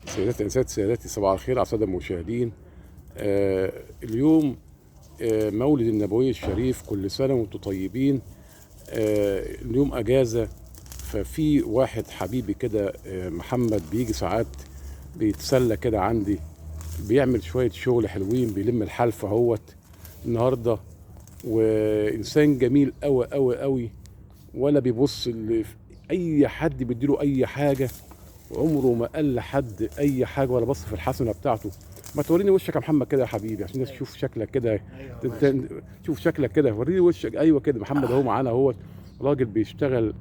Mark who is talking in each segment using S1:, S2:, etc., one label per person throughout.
S1: سيداتي أنسات سادتي، صباح الخير على السادة المشاهدين. اليوم مولد النبوي الشريف، كل سنة وانتم طيبين. اليوم أجازة، ففي واحد حبيبي كده محمد بيجي ساعات بيتسلى كده عندي، بيعمل شوية شغل حلوين، بيلم الحلفة اهوت النهاردة. وإنسان جميل أوي أوي أوي، ولا بيبص أي حد بيديله أي حاجة، وعمره ما قال لحد اي حاجه ولا بص في الحسنه بتاعته. ما توريني وشك يا محمد كده يا حبيبي، عشان الناس تشوف شكلك كده.
S2: ايوه ماشي.
S1: انت تشوف شكلك كده، وريني وشك. ايوه كده، محمد اهو معانا اهوت، راجل بيشتغل.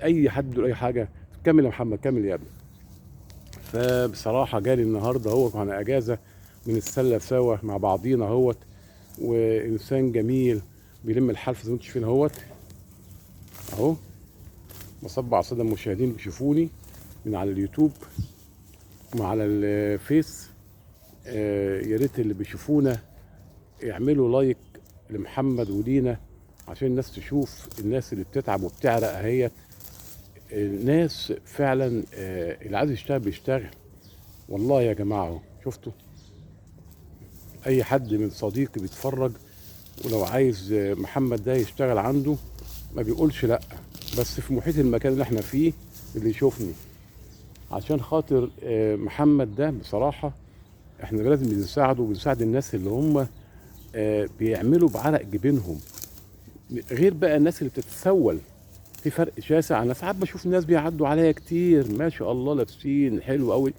S1: اي حد يقول اي حاجه. كمل يا محمد، كمل يا ابني. فبصراحه جالي النهارده اهو، كان اجازه من السله سوا مع بعضينا اهوت. وانسان جميل بيلم الحلف زي ما انتم شايفين اهوت اهو. بصب على الساده المشاهدين بيشوفوني من على اليوتيوب وعلى الفيس. يا ريت اللي بيشوفونا يعملوا لايك لمحمد ولينا، عشان الناس تشوف الناس اللي بتتعب وبتعرق اهيت. الناس فعلا اللي عايز يشتغل بيشتغل. والله يا جماعه اهو، شفتوا؟ اي حد من صديقي بيتفرج ولو عايز محمد ده يشتغل عنده ما بيقولش لا، بس في محيط المكان اللي احنا فيه اللي يشوفني. عشان خاطر محمد ده بصراحه احنا لازم بنساعده وبنساعد الناس اللي هم بيعملوا بعرق جبينهم، غير بقى الناس اللي بتتسول. في فرق شاسع. انا ساعات بشوف ناس بيعدوا عليا كتير ما شاء الله لابسين حلو قوي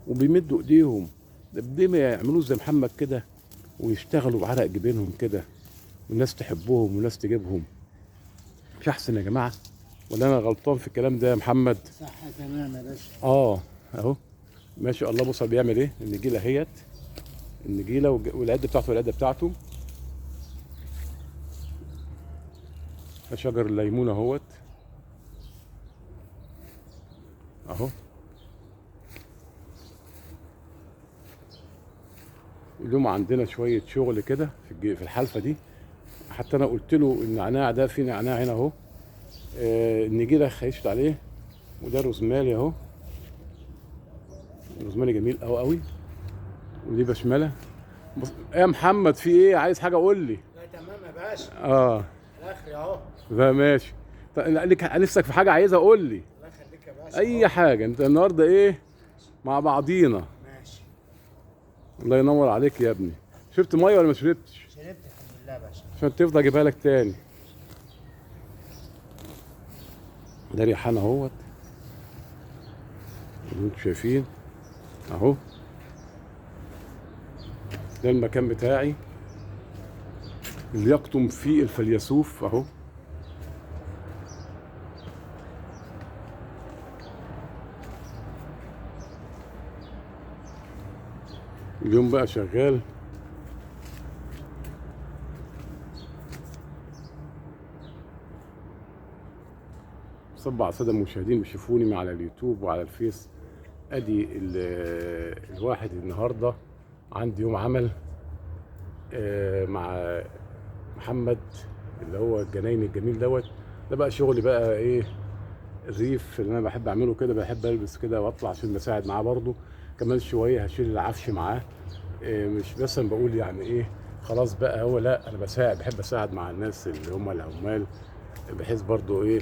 S1: وبيمدوا ايديهم، ده ما يعملوه زي محمد كده ويشتغلوا بعرق جبينهم كده، والناس تحبهم والناس تجيبهم. مش احسن يا جماعه؟ ولا انا غلطان في الكلام ده يا محمد؟
S2: صح تمام يا باشا.
S1: اهو ما شاء الله. بص بيعمل ايه. النجيله اهيت، النجيله والعده بتاعته والعده بتاعته. شجر الليمون اهوت اهو. اليوم عندنا شويه شغل كده في الحلفه دي. حتى انا قلت له النعناع ده، في نعناع هنا اهو. النجيله خيشت عليه، وده روزماري اهو. روزماري جميل قوي قوي. ودي بشمله. بص يا محمد، في ايه؟ عايز حاجه قول لي.
S2: لا تمام يا باشا.
S1: اه
S2: الاخر اهو.
S1: ده ماشي. طيب لك نفسك في حاجه عايزها قول لي.
S2: الله يخليك يا باشا
S1: اي
S2: اهو.
S1: حاجه. انت النهارده ايه مع بعضينا؟
S2: ماشي.
S1: الله ينور عليك يا ابني. شربت ميه ولا ما شربتش؟
S2: شربت الحمد لله يا باشا.
S1: عشان تفضل اجيبها لك تاني. ده ريحان اهوت اللي انتوا شايفين اهو. ده المكان بتاعي اللي يقطم فيه الفيلسوف اهو. اليوم بقى شغال. صب على الساده المشاهدين بيشوفوني من على اليوتيوب وعلى الفيس. ادي الواحد النهارده عندي يوم عمل مع محمد، اللي هو الجناين الجميل دوت. ده بقى شغلي بقى ايه، الريف اللي انا بحب اعمله كده. بحب البس كده واطلع عشان بساعد معاه برضه. كمان شويه هشيل العفش معاه. مش بس أنا بقول يعني ايه خلاص بقى هو، لا انا بساعد، بحب اساعد مع الناس اللي هم العمال، بحيث برضه ايه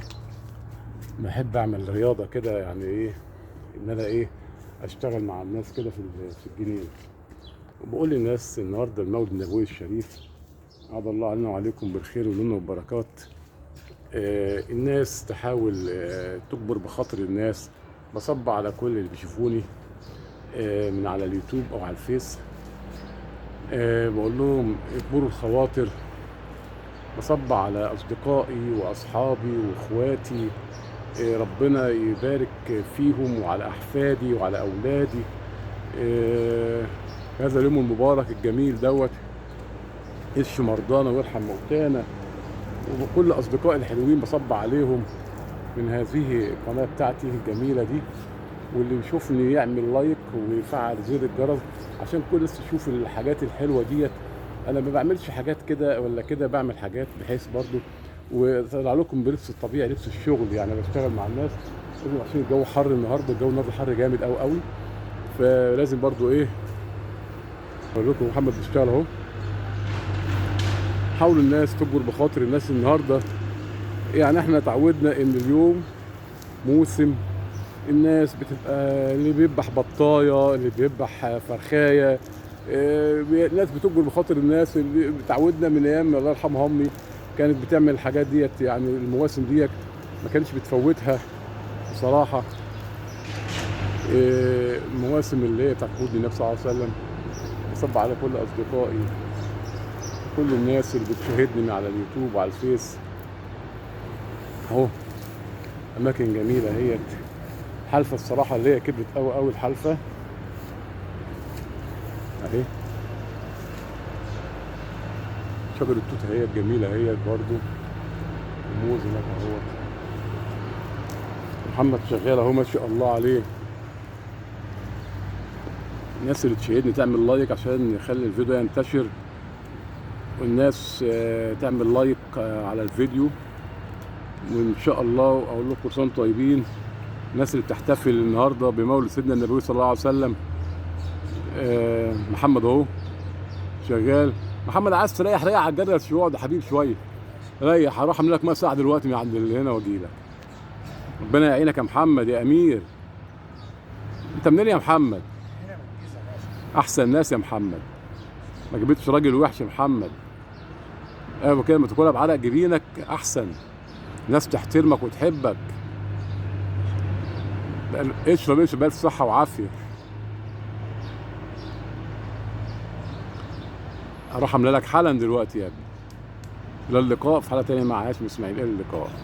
S1: بحب اعمل رياضه كده، يعني ايه ان انا ايه اشتغل مع الناس كده في الجنين. وبقول للناس النهارده المولد النبوي الشريف، عاد الله علينا وعليكم بالخير والمنه والبركات. الناس تحاول تجبر بخاطر الناس. بصب على كل اللي بيشوفوني من على اليوتيوب او على الفيس. بقول لهم اجبروا الخواطر. بصب على اصدقائي واصحابي واخواتي، ربنا يبارك فيهم وعلى احفادي وعلى اولادي. هذا اليوم المبارك الجميل دوت، يشفي مرضانا ويرحم موتانا. وكل اصدقائي الحلوين بصب عليهم من هذه القناه بتاعتي الجميله دي. واللي يشوفني يعمل لايك ويفعل زر الجرس عشان كل الناس تشوف الحاجات الحلوه ديت. انا ما بعملش حاجات كده ولا كده، بعمل حاجات بحيث برضو وطلع لكم بلبس الطبيعي، لبس الشغل. يعني بشتغل مع الناس عشان الجو حر النهارده، الجو النهارده حر جامد قوي قوي. فلازم برضو ايه اقول لكم محمد بيشتغل اهو. حاولوا الناس تكبر بخاطر الناس النهارده. يعني احنا اتعودنا ان اليوم موسم، الناس بتبقى اللي بيذبح بطايه، اللي بيذبح فرخايه، الناس بتكبر بخاطر الناس اللي اتعودنا من ايام الله يرحمها امي كانت بتعمل الحاجات ديت. يعني المواسم ديت ما كانش بتفوتها بصراحه. المواسم اللي هي بتاعت مولد النبي صلى الله عليه وسلم. بصب على كل اصدقائي، كل الناس اللي بتشاهدني من على اليوتيوب وعلى الفيس اهو. اماكن جميله اهيت. حلفه الصراحه اللي هي كبرت قوي قوي الحلفه اهي. شجر التوت اهيت جميله اهيت برضو. الموز هناك اهو. محمد شغال اهو ما شاء الله عليه. الناس اللي تشاهدني تعمل لايك عشان يخلي الفيديو ينتشر، والناس تعمل لايك على الفيديو. وان شاء الله اقول لكم كل سنه وانتم طيبين. الناس اللي بتحتفل النهارده بمولد سيدنا النبي صلى الله عليه وسلم. محمد اهو شغال. محمد عايز تريح ريح على الجدول شويه، اقعد يا حبيبي شويه ريح. هروح اعمل لك مساحه دلوقتي من عند اللي هنا واجي لك. ربنا يعينك يا محمد يا امير. انت منين يا محمد؟
S2: هنا من الجيزه يا باشا.
S1: احسن ناس يا محمد، ما جبتش راجل وحش يا محمد. ايوه كده، ما تاكلها بعرق جبينك احسن. ناس تحترمك وتحبك. اشرب بألف صحه وعافيه. هروح اعمل لك حالا دلوقتي يا ابني. الى اللقاء في حلقه تانيه مع هاشم اسماعيل. الى اللقاء.